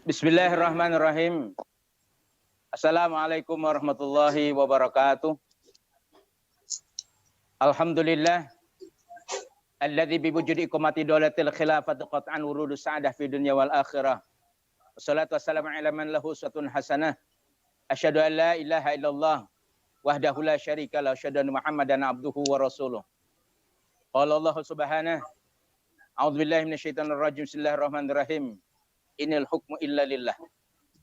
Bismillahirrahmanirrahim. Assalamualaikum warahmatullahi wabarakatuh. Alhamdulillah alladzi bi wujudi iqamati dawlatil khilafati qat'an wurudu sa'adah fi dunya wal akhirah. Wassalatu wassalamu ala man lahu uswatun hasanah. Asyhadu an la ilaha illallah wahdahu la syarika lahu, asyhadu anna Muhammadan abduhu wa rasuluh. Qala Allah subhanahu, a'udzubillahi minasyaitonir rajim. Bismillahirrahmanirrahim. Inil hukmu illa lillah.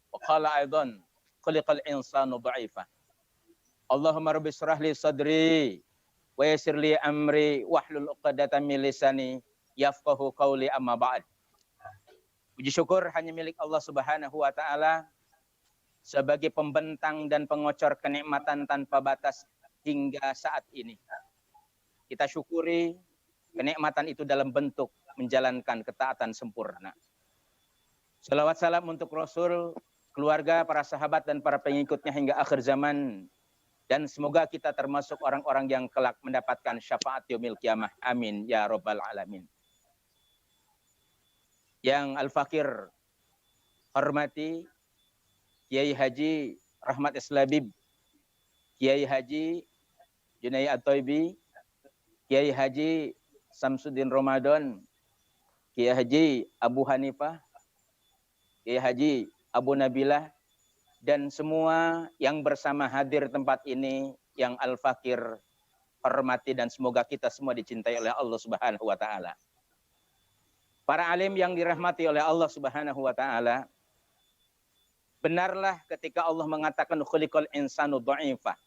Wa qala aidan khuliqal insanu dha'ifa. Allahumma rabbi shrah li sadri wa yassir li amri wahlul 'uqdatam min lisani yafqahu qawli, amma ba'd. Puji syukur hanya milik Allah Subhanahu wa taala sebagai pembentang dan pengocor kenikmatan tanpa batas hingga saat ini. Kita syukuri kenikmatan itu dalam bentuk menjalankan ketaatan sempurna. Salawat salam untuk Rasul, keluarga, para sahabat, dan para pengikutnya hingga akhir zaman. Dan semoga kita termasuk orang-orang yang kelak mendapatkan syafaat yaumil qiyamah. Amin ya rabbal alamin. Yang Al-Fakir hormati Kiai Haji Rahmat Islabib, Kiai Haji Junai At-Thaibi, Kiai Haji Samsuddin Ramadan, Kiai Haji Abu Hanifah, Kiai Haji Abu Nabilah, dan semua yang bersama hadir tempat ini yang Al-Fakir hormati, dan semoga kita semua dicintai oleh Allah Subhanahu wa taala. Para alim yang dirahmati oleh Allah Subhanahu wa taala, benarlah ketika Allah mengatakan khuliqal insanu dha'ifa.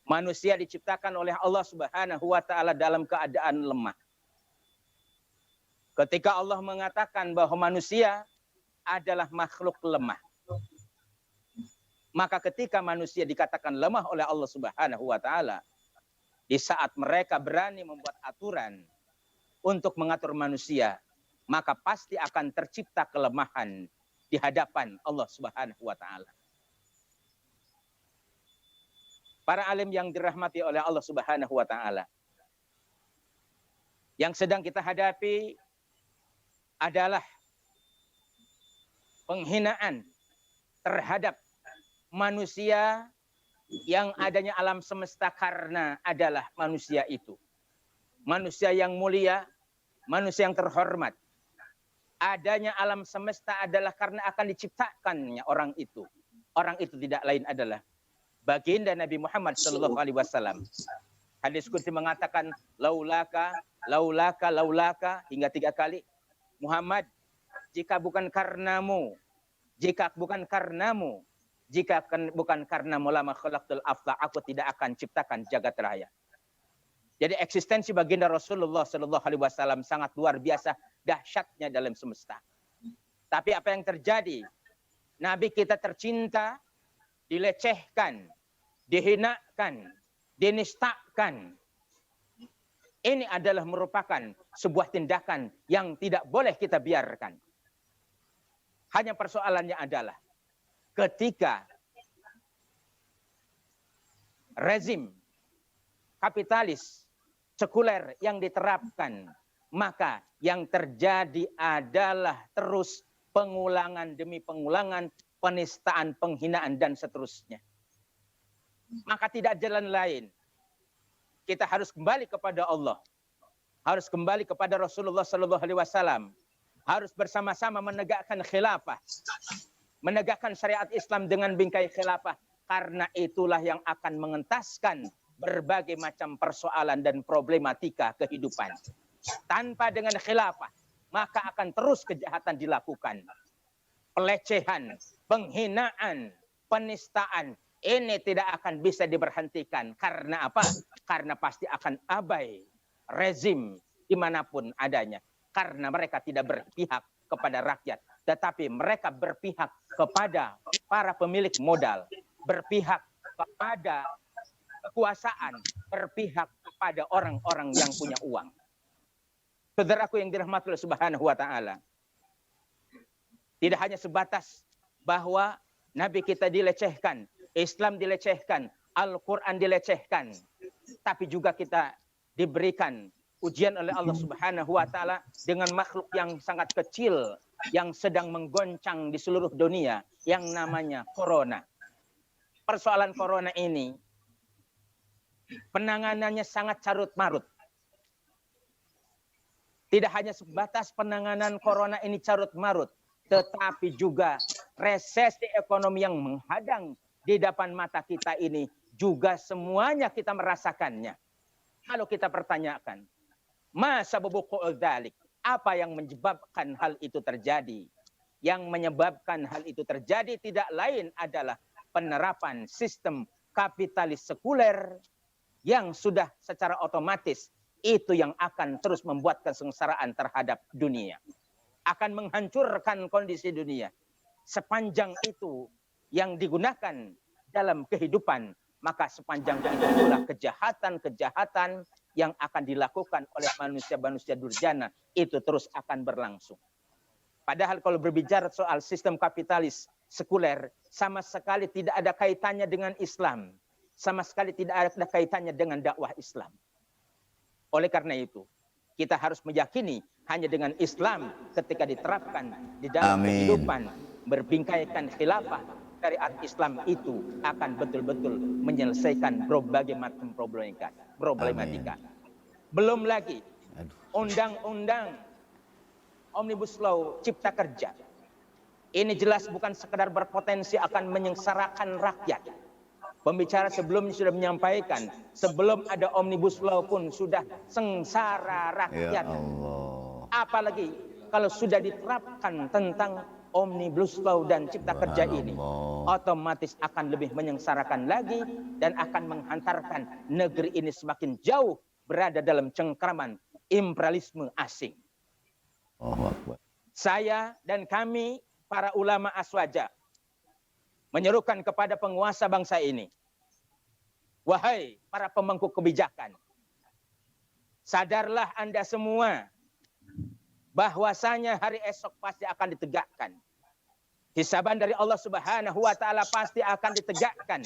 Manusia diciptakan oleh Allah Subhanahu wa taala dalam keadaan lemah. Ketika Allah mengatakan bahwa manusia adalah makhluk lemah, maka ketika manusia dikatakan lemah oleh Allah Subhanahu wa taala, di saat mereka berani membuat aturan untuk mengatur manusia, maka pasti akan tercipta kelemahan di hadapan Allah Subhanahu wa taala. Para alim yang dirahmati oleh Allah Subhanahu wa taala, yang sedang kita hadapi adalah penghinaan terhadap manusia yang adanya alam semesta karena adalah manusia itu. Manusia yang mulia, manusia yang terhormat. Adanya alam semesta adalah karena akan diciptakannya orang itu. Orang itu tidak lain adalah baginda Nabi Muhammad SAW. Hadis qudsi mengatakan laulaka, laulaka, laulaka hingga 3 kali. Muhammad, jika bukan karenamu, jika bukan karenamu, jika bukan karenamu lama khalaqtul afla, aku tidak akan ciptakan jagat raya. Jadi eksistensi baginda Rasulullah SAW sangat luar biasa dahsyatnya dalam semesta. Tapi apa yang terjadi? Nabi kita tercinta dilecehkan, dihinakan, dinistakan. Ini adalah merupakan sebuah tindakan yang tidak boleh kita biarkan. Hanya persoalannya adalah ketika rezim kapitalis sekuler yang diterapkan, maka yang terjadi adalah terus pengulangan demi pengulangan, penistaan, penghinaan, dan seterusnya. Maka tidak jalan lain. Kita harus kembali kepada Allah, harus kembali kepada Rasulullah SAW, harus bersama-sama menegakkan khilafah, menegakkan syariat Islam dengan bingkai khilafah, karena itulah yang akan mengentaskan berbagai macam persoalan dan problematika kehidupan. Tanpa dengan khilafah, maka akan terus kejahatan dilakukan. Pelecehan, penghinaan, penistaan, ini tidak akan bisa diberhentikan. Karena apa? Karena pasti akan abai rezim dimanapun adanya. Karena mereka tidak berpihak kepada rakyat, tetapi mereka berpihak kepada para pemilik modal, berpihak kepada kekuasaan, berpihak kepada orang-orang yang punya uang. Saudaraku yang dirahmati Allah Subhanahu wa taala, tidak hanya sebatas bahwa Nabi kita dilecehkan, Islam dilecehkan, Al-Quran dilecehkan, tapi juga kita diberikan ujian oleh Allah Subhanahu wa taala dengan makhluk yang sangat kecil, yang sedang menggoncang di seluruh dunia yang namanya corona. Persoalan corona ini penanganannya sangat carut-marut. Tidak hanya sebatas penanganan corona ini carut-marut, tetapi juga resesi ekonomi yang menghadang di depan mata kita ini juga semuanya kita merasakannya. Kalau kita pertanyakan, masa bubukul dalik, apa yang menyebabkan hal itu terjadi? Yang menyebabkan hal itu terjadi tidak lain adalah penerapan sistem kapitalis sekuler yang sudah secara otomatis itu yang akan terus membuat kesengsaraan terhadap dunia. Akan menghancurkan kondisi dunia. Sepanjang itu yang digunakan dalam kehidupan, maka sepanjang itu pula kejahatan-kejahatan yang akan dilakukan oleh manusia-manusia durjana itu terus akan berlangsung. Padahal kalau berbicara soal sistem kapitalis sekuler, sama sekali tidak ada kaitannya dengan Islam. Sama sekali tidak ada kaitannya dengan dakwah Islam. Oleh karena itu, kita harus meyakini hanya dengan Islam ketika diterapkan di dalam kehidupan, berbingkaikan khilafah syariat Islam itu akan betul-betul menyelesaikan berbagai macam problematika. Belum lagi undang-undang Omnibus Law Cipta Kerja. Ini jelas bukan sekedar berpotensi akan menyengsarakan rakyat. Pembicara sebelumnya sudah menyampaikan, sebelum ada Omnibus Law pun sudah sengsara rakyat. Ya Allah. Apalagi kalau sudah diterapkan tentang Omnibus Law dan Cipta Kerja ini, otomatis akan lebih menyengsarakan lagi dan akan menghantarkan negeri ini semakin jauh berada dalam cengkraman imperialisme asing. Saya dan kami, para ulama aswaja, menyerukan kepada penguasa bangsa ini, wahai para pemangku kebijakan, sadarlah Anda semua bahwasanya hari esok pasti akan ditegakkan. Hisaban dari Allah Subhanahu wa taala pasti akan ditegakkan.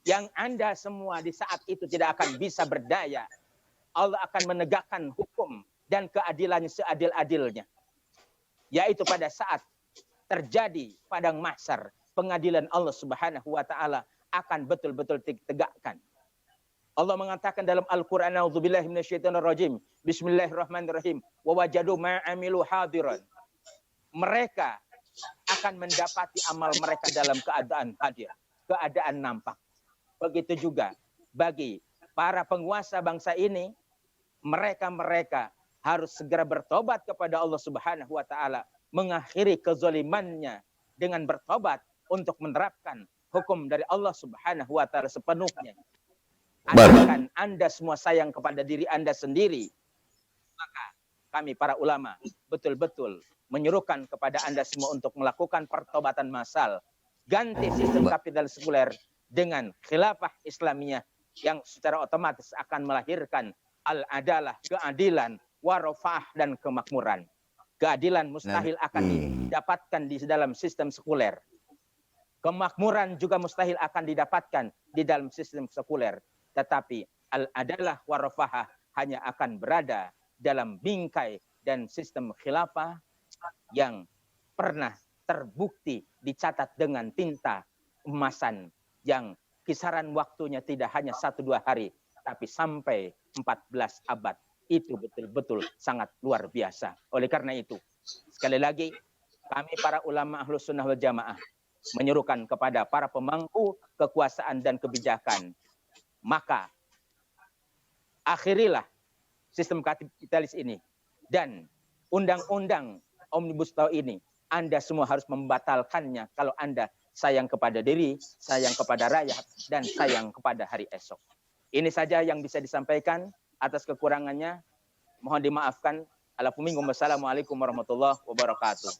Yang Anda semua di saat itu tidak akan bisa berdaya. Allah akan menegakkan hukum dan keadilannya seadil-adilnya. Yaitu pada saat terjadi padang mahsyar, pengadilan Allah Subhanahu wa taala akan betul-betul ditegakkan. Allah mengatakan dalam Al-Qur'an, a'udzubillahi minasyaitonirrajim, bismillahirrahmanirrahim, wa wajadu ma 'amilu hadiran. Mereka akan mendapati amal mereka dalam keadaan hadir, keadaan nampak. Begitu juga bagi para penguasa bangsa ini, mereka harus segera bertobat kepada Allah Subhanahu wa taala, mengakhiri kezalimannya dengan bertobat untuk menerapkan hukum dari Allah Subhanahu wa taala sepenuhnya. Asalkan Anda semua sayang kepada diri Anda sendiri, maka kami para ulama betul-betul menyuruhkan kepada Anda semua untuk melakukan pertobatan massal, ganti sistem kapitalis sekuler dengan khilafah Islamiyah yang secara otomatis akan melahirkan al-adalah, keadilan, warofah dan kemakmuran. Keadilan mustahil akan didapatkan di dalam sistem sekuler. Kemakmuran juga mustahil akan didapatkan di dalam sistem sekuler. Tetapi al-adalah warofah hanya akan berada dalam bingkai dan sistem khilafah yang pernah terbukti dicatat dengan tinta emasan yang kisaran waktunya tidak hanya 1-2 hari, tapi sampai 14 abad. Itu betul-betul sangat luar biasa. Oleh karena itu, sekali lagi, kami para ulama Ahlus Sunnah wal Jamaah menyerukan kepada para pemangku kekuasaan dan kebijakan, maka akhirilah sistem kapitalis ini dan undang-undang Omnibus Law ini. Anda semua harus membatalkannya kalau Anda sayang kepada diri, sayang kepada rakyat, dan sayang kepada hari esok. Ini saja yang bisa disampaikan. Atas kekurangannya mohon dimaafkan. Assalamualaikum warahmatullahi wabarakatuh.